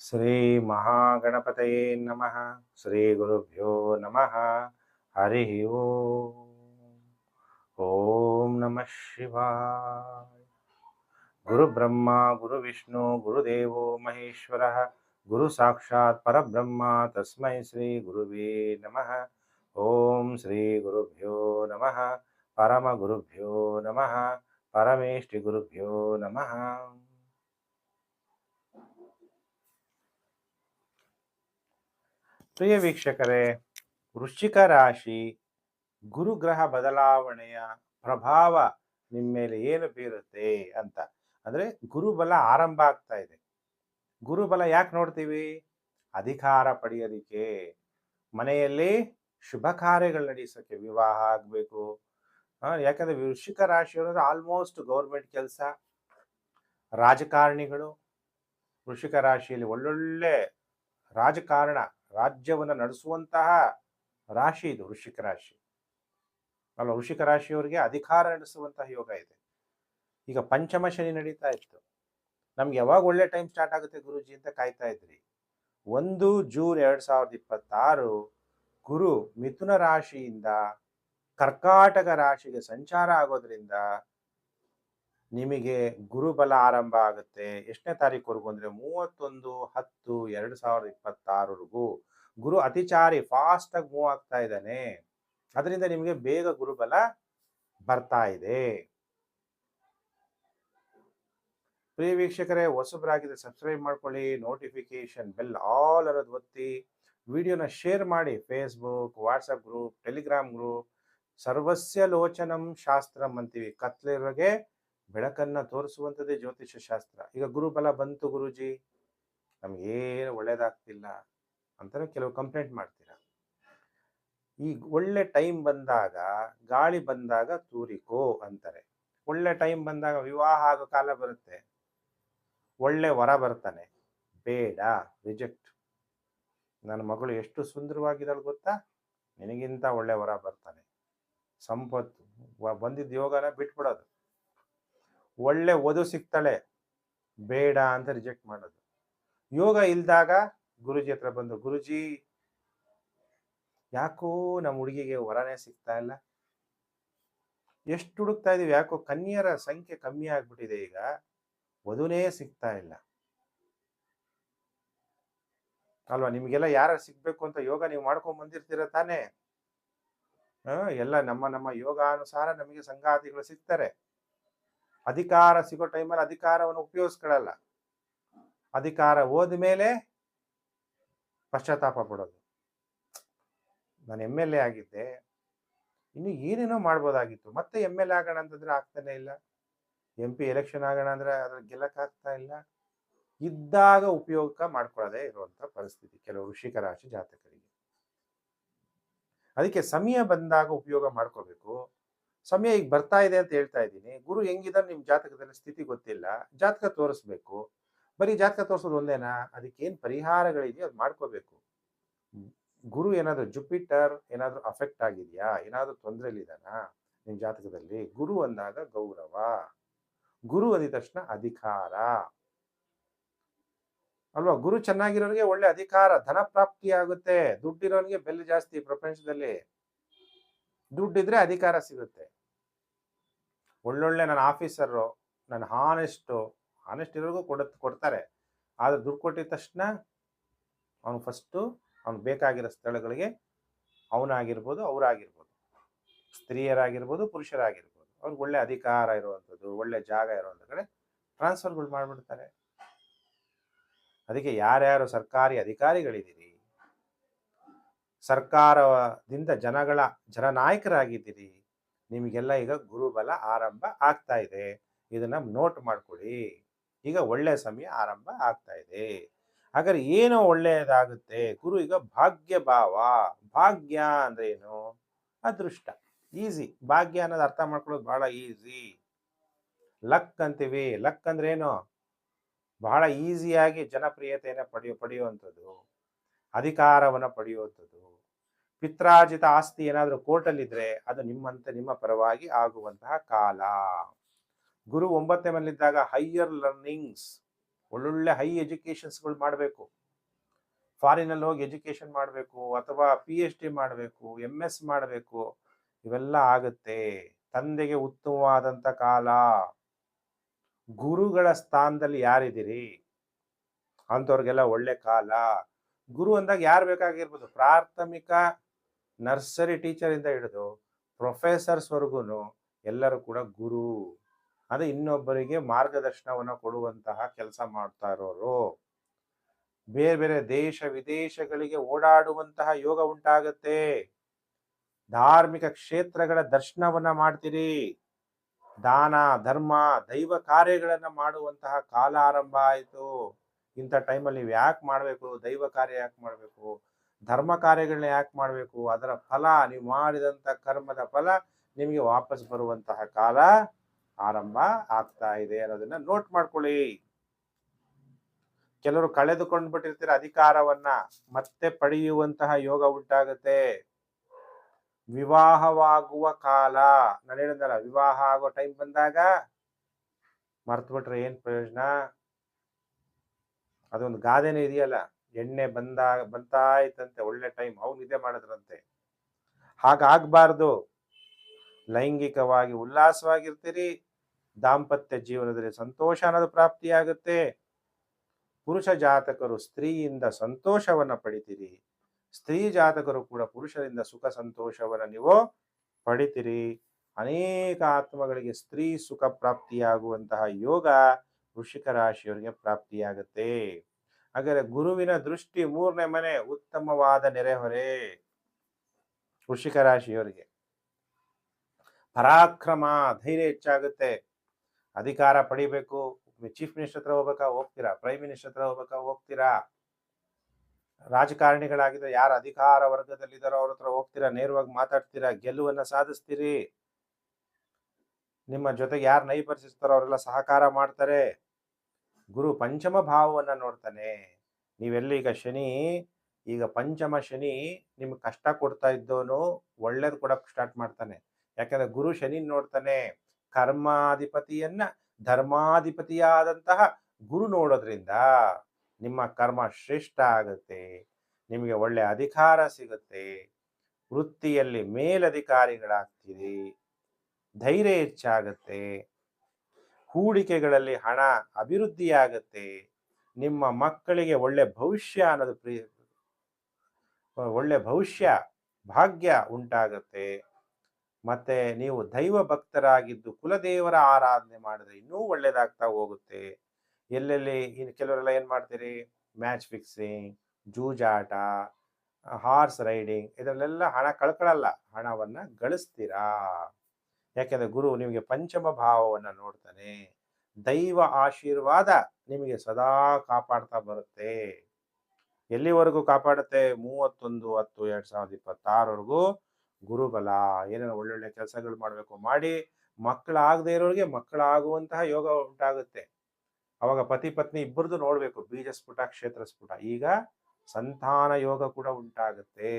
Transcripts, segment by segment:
ಶ್ರೀ ಮಹಾಗಣಪತಯೇ ನಮಃ. ಶ್ರೀ ಗುರುಭ್ಯೋ ನಮಃ. ಹರಿ ಓಂ. ಓಂ ನಮಃ ಶಿವಾಯ. ಗುರು ಬ್ರಹ್ಮ ಗುರು ವಿಷ್ಣು ಗುರುದೇವೋ ಮಹೇಶ್ವರ ಗುರು ಸಾಕ್ಷಾತ್ ಪರಬ್ರಹ್ಮ ತಸ್ಮೈ ಶ್ರೀ ಗುರುವೇ ನಮಃ. ಓಂ ಶ್ರೀ ಗುರುಭ್ಯೋ ನಮಃ. ಪರಮ ಗುರುಭ್ಯೋ ನಮಃ. ಪರಮೇಷ್ಠಿ ಗುರುಭ್ಯೋ ನಮಃ. ಪ್ರಿಯ ವೀಕ್ಷಕರೇ, ವೃಶ್ಚಿಕ ರಾಶಿ ಗುರುಗ್ರಹ ಬದಲಾವಣೆಯ ಪ್ರಭಾವ ನಿಮ್ಮ ಮೇಲೆ ಏನು ಬೀರುತ್ತೆ ಅಂತ. ಅಂದರೆ ಗುರುಬಲ ಆರಂಭ ಆಗ್ತಾ ಇದೆ. ಗುರುಬಲ ಯಾಕೆ ನೋಡ್ತೀವಿ? ಅಧಿಕಾರ ಪಡೆಯೋದಿಕ್ಕೆ, ಮನೆಯಲ್ಲಿ ಶುಭ ಕಾರ್ಯಗಳು ನಡೆಸೋಕ್ಕೆ, ವಿವಾಹ ಆಗಬೇಕು. ಯಾಕಂದರೆ ವೃಶ್ಚಿಕ ರಾಶಿಯವರು ಆಲ್ಮೋಸ್ಟ್ ಗೌರ್ಮೆಂಟ್ ಕೆಲಸ, ರಾಜಕಾರಣಿಗಳು. ವೃಶ್ಚಿಕ ರಾಶಿಯಲ್ಲಿ ಒಳ್ಳೊಳ್ಳೆ ರಾಜಕಾರಣ, ರಾಜ್ಯವನ್ನು ನಡೆಸುವಂತಹ ರಾಶಿ ಇದು ವೃಶ್ಚಿಕ ರಾಶಿ ಅಲ್ಲ. ವೃಶ್ಚಿಕ ರಾಶಿಯವರಿಗೆ ಅಧಿಕಾರ ನಡೆಸುವಂತಹ ಯೋಗ ಇದೆ. ಈಗ ಪಂಚಮ ಶನಿ ನಡೀತಾ ಇತ್ತು. ನಮ್ಗೆ ಯಾವಾಗ ಒಳ್ಳೆ ಟೈಮ್ ಸ್ಟಾರ್ಟ್ ಆಗುತ್ತೆ ಗುರುಜಿ ಅಂತ ಕಾಯ್ತಾ ಇದ್ರಿ. 1 ಜೂನ್ 2026 ಗುರು ಮಿಥುನ ರಾಶಿಯಿಂದ ಕರ್ಕಾಟಕ ರಾಶಿಗೆ ಸಂಚಾರ ಆಗೋದ್ರಿಂದ ನಿಮಗೆ ಗುರುಬಲ ಆರಂಭ ಆಗುತ್ತೆ. ಎಷ್ಟನೇ ತಾರೀಕುವರೆಗೂ ಅಂದರೆ 31/10/2026 ಗುರು ಅತಿಚಾರಿ ಫಾಸ್ಟ್ ಆಗಿ ಮೂವ್ ಆಗ್ತಾ ಇದ್ದಾನೆ. ಅದರಿಂದ ನಿಮಗೆ ಬೇಗ ಗುರುಬಲ ಬರ್ತಾ ಇದೆ. ಪ್ರಿಯ ವೀಕ್ಷಕರೇ, ಹೊಸಬರಾಗಿದ್ರೆ ಸಬ್ಸ್ಕ್ರೈಬ್ ಮಾಡ್ಕೊಳ್ಳಿ, ನೋಟಿಫಿಕೇಶನ್ ಬೆಲ್ ಆಲ್ ಅನ್ನೋದು ಒತ್ತಿ, ವಿಡಿಯೋನ ಶೇರ್ ಮಾಡಿ. Facebook, WhatsApp group, Telegram group. ಸರ್ವಸ್ಯ ಲೋಚನಂ ಶಾಸ್ತ್ರಂ ಅಂತೀವಿ. ಕತ್ಲಿರೋಗೆ ಬೆಳಕನ್ನ ತೋರಿಸುವಂಥದ್ದೇ ಜ್ಯೋತಿಷ್ಯ ಶಾಸ್ತ್ರ. ಈಗ ಗುರುಬಲ ಬಂತು ಗುರುಜಿ, ನಮ್ಗೇನು ಒಳ್ಳೇದಾಗ್ತಿಲ್ಲ ಅಂತಾನೆ ಕೆಲವು ಕಂಪ್ಲೇಂಟ್ ಮಾಡ್ತೀರಾ. ಈ ಒಳ್ಳೆ ಟೈಮ್ ಬಂದಾಗ, ಗಾಳಿ ಬಂದಾಗ ತೂರಿಕೋ ಅಂತಾರೆ. ಒಳ್ಳೆ ಟೈಮ್ ಬಂದಾಗ ವಿವಾಹ ಆಗೋ ಕಾಲ ಬರುತ್ತೆ, ಒಳ್ಳೆ ವರ ಬರ್ತಾನೆ, ಬೇಡ, ರಿಜೆಕ್ಟ್. ನನ್ನ ಮಗಳು ಎಷ್ಟು ಸುಂದರವಾಗಿದ್ದಾಳೆ ಗೊತ್ತಾ, ನಿನಗಿಂತ ಒಳ್ಳೆ ವರ ಬರ್ತಾನೆ, ಸಂಪತ್ತು ಬಂದಿದ್ದ ಯೋಗನ ಬಿಟ್ಬಿಡೋದು. ಒಳ್ಳೆ ವಧು ಸಿಗ್ತಾಳೆ, ಬೇಡ ಅಂತ ರಿಜೆಕ್ಟ್ ಮಾಡೋದು. ಯೋಗ ಇಲ್ದಾಗ ಗುರುಜಿ ಹತ್ರ ಬಂದು, ಗುರುಜಿ ಯಾಕೋ ನಮ್ಮ ಹುಡುಗಿಗೆ ವರನೇ ಸಿಗ್ತಾ ಇಲ್ಲ, ಎಷ್ಟು ಹುಡುಕ್ತಾ ಇದೀವಿ, ಯಾಕೋ ಕನ್ಯರ ಸಂಖ್ಯೆ ಕಮ್ಮಿ ಆಗ್ಬಿಟ್ಟಿದೆ, ಈಗ ವಧುನೇ ಸಿಗ್ತಾ ಇಲ್ಲ ಅಲ್ವಾ? ನಿಮ್ಗೆಲ್ಲ ಯಾರು ಸಿಗ್ಬೇಕು ಅಂತ ಯೋಗ ನೀವು ಮಾಡ್ಕೊಂಡ್ ಬಂದಿರ್ತೀರ ತಾನೇ. ಎಲ್ಲ ನಮ್ಮ ನಮ್ಮ ಯೋಗಾನುಸಾರ ನಮಗೆ ಸಂಗಾತಿಗಳು ಸಿಗ್ತಾರೆ. ಅಧಿಕಾರ ಸಿಗೋ ಟೈಮಲ್ಲಿ ಅಧಿಕಾರವನ್ನು ಉಪಯೋಗಿಸ್ಕೊಳ್ಳಲ್ಲ. ಅಧಿಕಾರ ಹೋದ್ಮೇಲೆ ಪಶ್ಚಾತ್ತಾಪ ಪಡೋದು. ನಾನು MLA ಆಗಿದ್ದೆ, ಇನ್ನು ಏನೇನೋ ಮಾಡ್ಬೋದಾಗಿತ್ತು, ಮತ್ತೆ MLA ಆಗೋಣ ಅಂತಂದ್ರೆ ಆಗ್ತಾನೆ ಇಲ್ಲ. MP ಎಲೆಕ್ಷನ್ ಆಗೋಣ ಅಂದ್ರೆ ಅದ್ರ ಗೆಲ್ಲಕ್ಕಾಗ್ತಾ ಇಲ್ಲ. ಇದ್ದಾಗ ಉಪಯೋಗ ಮಾಡ್ಕೊಳ್ಳೋದೇ ಇರುವಂತ ಪರಿಸ್ಥಿತಿ ಕೆಲವು ವೃಶ್ಚಿಕ ರಾಶಿ ಜಾತಕರಿಗೆ. ಅದಕ್ಕೆ ಸಮಯ ಬಂದಾಗ ಉಪಯೋಗ ಮಾಡ್ಕೋಬೇಕು. ಸಮಯ ಈಗ ಬರ್ತಾ ಇದೆ ಅಂತ ಹೇಳ್ತಾ ಇದ್ದೀನಿ. ಗುರು ಹೆಂಗಿದಾರೆ ನಿಮ್ಮ ಜಾತಕದಲ್ಲಿ ಸ್ಥಿತಿ ಗೊತ್ತಿಲ್ಲ, ಜಾತಕ ತೋರಿಸ್ಬೇಕು. ಬರೀ ಜಾತಕ ತೋರಿಸೋದು ಒಂದೇನಾ? ಅದಕ್ಕೇನು ಪರಿಹಾರಗಳಿದೆಯೋ ಅದು ಮಾಡ್ಕೋಬೇಕು. ಗುರು ಏನಾದರೂ ಜುಪಿಟರ್ ಏನಾದರೂ ಅಫೆಕ್ಟ್ ಆಗಿದೆಯಾ, ಏನಾದರೂ ತೊಂದರೆಲಿದ್ದಾನಾ ನಿಮ್ಮ ಜಾತಕದಲ್ಲಿ? ಗುರು ಅಂದಾಗ ಗೌರವ, ಗುರು ಅಂದಿದ ತಕ್ಷಣ ಅಧಿಕಾರ ಅಲ್ವಾ? ಗುರು ಚೆನ್ನಾಗಿರೋರಿಗೆ ಒಳ್ಳೆ ಅಧಿಕಾರ, ಧನ ಪ್ರಾಪ್ತಿ ಆಗುತ್ತೆ. ದುಡ್ಡಿರೋನಿಗೆ ಬೆಲೆ ಜಾಸ್ತಿ ಪ್ರಪಂಚದಲ್ಲಿ. ದುಡ್ಡಿದ್ರೆ ಅಧಿಕಾರ ಸಿಗುತ್ತೆ. ಒಳ್ಳೊಳ್ಳೆ ನನ್ನ ಆಫೀಸರು, ನನ್ನ ಹಾನೆಸ್ಟ್ ಇರೋರ್ಗೂ ಕೊಡ್ತಾರೆ. ಆದ್ರೆ ದುಡ್ಡು ಕೊಟ್ಟಿದ ತಕ್ಷಣ ಅವನು ಫಸ್ಟು ಅವ್ನಿಗೆ ಬೇಕಾಗಿರೋ ಸ್ಥಳಗಳಿಗೆ ಅವನಾಗಿರ್ಬೋದು, ಅವರಾಗಿರ್ಬೋದು, ಸ್ತ್ರೀಯರಾಗಿರ್ಬೋದು, ಪುರುಷರಾಗಿರ್ಬೋದು, ಅವ್ರಿಗೆ ಒಳ್ಳೆ ಅಧಿಕಾರ ಇರುವಂಥದ್ದು, ಒಳ್ಳೆ ಜಾಗ ಇರುವಂಥ ಕಡೆ ಟ್ರಾನ್ಸ್ಫರ್ಗಳು ಮಾಡಿಬಿಡ್ತಾರೆ. ಅದಕ್ಕೆ ಯಾರ್ಯಾರು ಸರ್ಕಾರಿ ಅಧಿಕಾರಿಗಳಿದ್ದೀರಿ, ಸರ್ಕಾರದಿಂದ ಜನನಾಯಕರಾಗಿದ್ದೀರಿ, ನಿಮಗೆಲ್ಲ ಈಗ ಗುರುಬಲ ಆರಂಭ ಆಗ್ತಾ ಇದೆ. ಇದನ್ನ ನೋಟ್ ಮಾಡ್ಕೊಳ್ಳಿ. ಈಗ ಒಳ್ಳೆ ಸಮಯ ಆರಂಭ ಆಗ್ತಾ ಇದೆ. ಹಾಗಾದ್ರೆ ಏನೋ ಒಳ್ಳೆಯದಾಗುತ್ತೆ. ಗುರು ಈಗ ಭಾಗ್ಯ ಭಾವ. ಭಾಗ್ಯ ಅಂದ್ರೆ ಏನು? ಅದೃಷ್ಟ. ಈಸಿ. ಭಾಗ್ಯ ಅನ್ನೋದು ಅರ್ಥ ಮಾಡ್ಕೊಳ್ಳೋದು ಬಹಳ ಈಸಿ. ಲಕ್ ಅಂತೀವಿ. ಲಕ್ ಅಂದ್ರೆ ಏನು? ಬಹಳ ಈಸಿಯಾಗಿ ಜನಪ್ರಿಯತೆಯನ್ನು ಪಡೆಯುವಂಥದ್ದು, ಅಧಿಕಾರವನ್ನು ಪಡೆಯುವಂಥದ್ದು. ಪಿತ್ರಾರ್ಜಿತ ಆಸ್ತಿ ಏನಾದರೂ ಕೋರ್ಟಲ್ಲಿದ್ರೆ ಅದು ನಿಮ್ಮ ಪರವಾಗಿ ಆಗುವಂತಹ ಕಾಲ. ಗುರು 9ನೇ ಮನೆಯಲ್ಲಿದ್ದಾಗ ಹೈಯರ್ ಲರ್ನಿಂಗ್ಸ್, ಒಳ್ಳೊಳ್ಳೆ ಹೈ ಎಜುಕೇಶನ್ಸ್ಗಳು ಮಾಡಬೇಕು, ಫಾರಿನಲ್ಲಿ ಹೋಗಿ ಎಜುಕೇಶನ್ ಮಾಡಬೇಕು, ಅಥವಾ PhD ಮಾಡಬೇಕು, MS ಮಾಡಬೇಕು, ಇವೆಲ್ಲ ಆಗುತ್ತೆ. ತಂದೆಗೆ ಉತ್ತಮವಾದಂಥ ಕಾಲ. ಗುರುಗಳ ಸ್ಥಾನದಲ್ಲಿ ಯಾರಿದ್ದೀರಿ ಅಂಥವ್ರಿಗೆಲ್ಲ ಒಳ್ಳೆ ಕಾಲ. ಗುರು ಅಂದಾಗ ಯಾರು ಬೇಕಾಗಿರ್ಬೋದು, ಪ್ರಾಥಮಿಕ ನರ್ಸರಿ ಟೀಚರ್ ಇಂದ ಹಿಡಿದು ಪ್ರೊಫೆಸರ್ಸ್ವರೆಗೂ ಎಲ್ಲರೂ ಕೂಡ ಗುರು. ಅದು ಇನ್ನೊಬ್ಬರಿಗೆ ಮಾರ್ಗದರ್ಶನವನ್ನು ಕೊಡುವಂತಹ ಕೆಲಸ ಮಾಡ್ತಾ ಇರೋರು. ಬೇರೆ ಬೇರೆ ದೇಶ ವಿದೇಶಗಳಿಗೆ ಓಡಾಡುವಂತಹ ಯೋಗ ಉಂಟಾಗತ್ತೆ. ಧಾರ್ಮಿಕ ಕ್ಷೇತ್ರಗಳ ದರ್ಶನವನ್ನ ಮಾಡ್ತೀರಿ. ದಾನ ಧರ್ಮ ದೈವ ಕಾರ್ಯಗಳನ್ನ ಮಾಡುವಂತಹ ಕಾಲ ಆರಂಭ ಆಯಿತು. ಇಂಥ ಟೈಮಲ್ಲಿ ನೀವು ಯಾಕೆ ಮಾಡಬೇಕು, ದೈವ ಕಾರ್ಯ ಯಾಕೆ ಮಾಡಬೇಕು, ಧರ್ಮ ಕಾರ್ಯಗಳನ್ನ ಯಾಕೆ ಮಾಡಬೇಕು, ಅದರ ಫಲ, ನೀವು ಮಾಡಿದಂಥ ಕರ್ಮದ ಫಲ ನಿಮಗೆ ವಾಪಸ್ ಬರುವಂತಹ ಕಾಲ ಆರಂಭ ಆಗ್ತಾ ಇದೆ ಅನ್ನೋದನ್ನ ನೋಟ್ ಮಾಡ್ಕೊಳ್ಳಿ. ಕೆಲವರು ಕಳೆದುಕೊಂಡು ಬಿಟ್ಟಿರ್ತೀರ ಅಧಿಕಾರವನ್ನ, ಮತ್ತೆ ಪಡೆಯುವಂತಹ ಯೋಗ ಉಂಟಾಗುತ್ತೆ. ವಿವಾಹವಾಗುವ ಕಾಲ, ನಾನು ಹೇಳಿದ್ನಲ್ಲ, ವಿವಾಹ ಆಗೋ ಟೈಮ್ ಬಂದಾಗ ಮರ್ತು ಬಿಟ್ರೆ ಏನ್ ಪ್ರಯೋಜನ. ಅದೊಂದು ಗಾದೆನೇ ಇದೆಯಲ್ಲ, ಎಣ್ಣೆ ಬಂತಾಯ್ತಂತೆ ಒಳ್ಳೆ ಟೈಮ್, ಅವ್ರು ನಿದ್ದೆ ಮಾಡಿದ್ರಂತೆ. ಹಾಗಾಗ್ಬಾರ್ದು. ಲೈಂಗಿಕವಾಗಿ ಉಲ್ಲಾಸವಾಗಿರ್ತೀರಿ, ದಾಂಪತ್ಯ ಜೀವನದಲ್ಲಿ ಸಂತೋಷ ಅನ್ನೋದು ಪ್ರಾಪ್ತಿಯಾಗುತ್ತೆ. ಪುರುಷ ಜಾತಕರು ಸ್ತ್ರೀಯಿಂದ ಸಂತೋಷವನ್ನ ಪಡಿತೀರಿ, ಸ್ತ್ರೀ ಜಾತಕರು ಕೂಡ ಪುರುಷರಿಂದ ಸುಖ ಸಂತೋಷವನ್ನ ನೀವು ಪಡಿತೀರಿ. ಅನೇಕ ಆತ್ಮಗಳಿಗೆ ಸ್ತ್ರೀ ಸುಖ ಪ್ರಾಪ್ತಿಯಾಗುವಂತಹ ಯೋಗ ವೃಶ್ಚಿಕ ರಾಶಿಯವರಿಗೆ ಪ್ರಾಪ್ತಿಯಾಗುತ್ತೆ. ಹಾಗಾದ್ರೆ ಗುರುವಿನ ದೃಷ್ಟಿ 3ನೇ ಮನೆ, ಉತ್ತಮವಾದ ನೆರೆಹೊರೆ. ವೃಶ್ಚಿಕ ರಾಶಿಯವರಿಗೆ ಪರಾಕ್ರಮ, ಧೈರ್ಯ ಹೆಚ್ಚಾಗುತ್ತೆ. ಅಧಿಕಾರ ಪಡಿಬೇಕು, ಚೀಫ್ ಮಿನಿಸ್ಟರ್ ಹತ್ರ ಹೋಗ್ತೀರಾ, ಪ್ರೈಮ್ ಮಿನಿಸ್ಟರ್ ಹತ್ರ ಹೋಗ್ತೀರಾ. ರಾಜಕಾರಣಿಗಳಾಗಿದ್ರೆ ಯಾರು ಅಧಿಕಾರ ವರ್ಗದಲ್ಲಿದ್ದಾರೋ ಅವ್ರ ಹತ್ರ ಹೋಗ್ತೀರಾ, ನೇರವಾಗಿ ಮಾತಾಡ್ತೀರಾ, ಗೆಲುವನ್ನ ಸಾಧಿಸ್ತೀರಿ. ನಿಮ್ಮ ಜೊತೆಗೆ ಯಾರು ನೈಬರ್ಸ್ ಇರ್ತಾರೋ ಅವರೆಲ್ಲ ಸಹಕಾರ ಮಾಡ್ತಾರೆ. ಗುರು ಪಂಚಮ ಭಾವವನ್ನ ನೋಡ್ತಾನೆ. ನೀವೆಲ್ಲಿ ಈಗ ಪಂಚಮ ಶನಿ ನಿಮ್ಗೆ ಕಷ್ಟ ಕೊಡ್ತಾ ಇದ್ದೋನು ಒಳ್ಳೇದು ಕೊಡಕ್ ಸ್ಟಾರ್ಟ್ ಮಾಡ್ತಾನೆ. ಯಾಕಂದ್ರೆ ಗುರು ಶನಿ ನೋಡ್ತಾನೆ. ಕರ್ಮಾಧಿಪತಿಯನ್ನ ಧರ್ಮಾಧಿಪತಿಯಾದಂತಹ ಗುರು ನೋಡೋದ್ರಿಂದ ನಿಮ್ಮ ಕರ್ಮ ಶ್ರೇಷ್ಠ ಆಗುತ್ತೆ, ನಿಮಗೆ ಒಳ್ಳೆ ಅಧಿಕಾರ ಸಿಗುತ್ತೆ, ವೃತ್ತಿಯಲ್ಲಿ ಮೇಲಧಿಕಾರಿಗಳಾಗ್ತೀರಿ, ಧೈರ್ಯ ಹೆಚ್ಚಾಗತ್ತೆ, ಹೂಡಿಕೆಗಳಲ್ಲಿ ಹಣ ಅಭಿವೃದ್ಧಿಯಾಗತ್ತೆ, ನಿಮ್ಮ ಮಕ್ಕಳಿಗೆ ಒಳ್ಳೆ ಭವಿಷ್ಯ ಅನ್ನೋದು ಒಳ್ಳೆ ಭವಿಷ್ಯ ಭಾಗ್ಯ ಉಂಟಾಗತ್ತೆ. ಮತ್ತೆ ನೀವು ದೈವ ಭಕ್ತರಾಗಿದ್ದು ಕುಲದೇವರ ಆರಾಧನೆ ಮಾಡಿದ್ರೆ ಇನ್ನೂ ಒಳ್ಳೇದಾಗ್ತಾ ಹೋಗುತ್ತೆ. ಎಲ್ಲೆಲ್ಲಿ ಕೆಲವರೆಲ್ಲ ಏನ್ ಮಾಡ್ತೀರಿ, ಮ್ಯಾಚ್ ಫಿಕ್ಸಿಂಗ್, ಜೂಜಾಟ, ಹಾರ್ಸ್ ರೈಡಿಂಗ್, ಇದರಲ್ಲೆಲ್ಲ ಹಣ ಕಳ್ಕೊಳ್ಳಲ್ಲ, ಹಣವನ್ನ ಗಳಿಸ್ತೀರಾ. ಯಾಕೆಂದ್ರೆ ಗುರು ನಿಮಗೆ ಪಂಚಮ ಭಾವವನ್ನ ನೋಡ್ತಾನೆ. ದೈವ ಆಶೀರ್ವಾದ ನಿಮಗೆ ಸದಾ ಕಾಪಾಡ್ತಾ ಬರುತ್ತೆ. ಎಲ್ಲಿವರೆಗೂ ಕಾಪಾಡುತ್ತೆ? 31/10/2026 ಗುರುಬಲ. ಏನೇನೋ ಒಳ್ಳೊಳ್ಳೆ ಕೆಲಸಗಳು ಮಾಡಬೇಕು ಮಾಡಿ, ಮಕ್ಕಳಾಗದೇ ಇರೋರಿಗೆ ಮಕ್ಕಳಾಗುವಂತಹ ಯೋಗ ಉಂಟಾಗುತ್ತೆ. ಅವಾಗ ಪತಿ ಪತ್ನಿ ಇಬ್ಬರದು ನೋಡ್ಬೇಕು, ಬೀಜ ಸ್ಫುಟ ಕ್ಷೇತ್ರ ಸ್ಫುಟ. ಈಗ ಸಂತಾನ ಯೋಗ ಕೂಡ ಉಂಟಾಗುತ್ತೆ.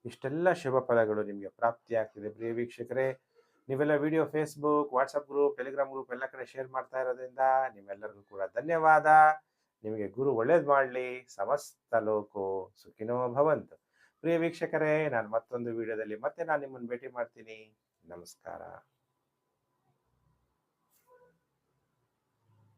ಇಷ್ಟೆಲ್ಲ ಶುಭ ಫಲಗಳು ನಿಮಗೆ ಪ್ರಾಪ್ತಿ ಆಗ್ತಿದೆ ಪ್ರಿಯ ವೀಕ್ಷಕರೇ. ನೀವೆಲ್ಲ video Facebook, WhatsApp group, Telegram group ಎಲ್ಲ ಕಡೆ ಶೇರ್ ಮಾಡ್ತಾ ಇರೋದ್ರಿಂದ ನಿಮ್ಮೆಲ್ಲರಿಗೂ ಕೂಡ ಧನ್ಯವಾದ. ನಿಮಗೆ ಗುರು ಒಳ್ಳೇದು ಮಾಡಲಿ. ಸಮಸ್ತ ಲೋಕೋ ಸುಖಿನೋ ಭವಂತು. ಪ್ರಿಯ ವೀಕ್ಷಕರೇ, ನಾನು ಮತ್ತೊಂದು ವಿಡಿಯೋದಲ್ಲಿ ಮತ್ತೆ ನಾನು ನಿಮ್ಮನ್ನು ಭೇಟಿ ಮಾಡ್ತೀನಿ. ನಮಸ್ಕಾರ.